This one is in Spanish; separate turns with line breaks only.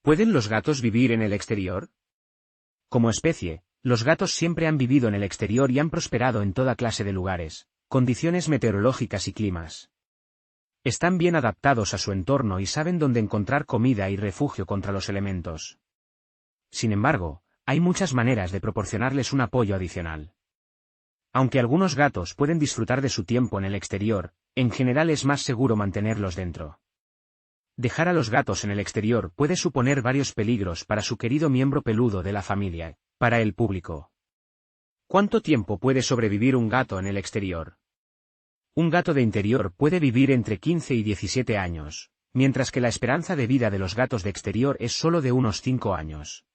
¿Pueden los gatos vivir en el exterior? Como especie, los gatos siempre han vivido en el exterior y han prosperado en toda clase de lugares, condiciones meteorológicas y climas. Están bien adaptados a su entorno y saben dónde encontrar comida y refugio contra los elementos. Sin embargo, hay muchas maneras de proporcionarles un apoyo adicional. Aunque algunos gatos pueden disfrutar de su tiempo en el exterior, en general es más seguro mantenerlos dentro. Dejar a los gatos en el exterior puede suponer varios peligros para su querido miembro peludo de la familia, para el público. ¿Cuánto tiempo puede sobrevivir un gato en el exterior? Un gato de interior puede vivir entre 15 y 17 años, mientras que la esperanza de vida de los gatos de exterior es solo de unos 5 años.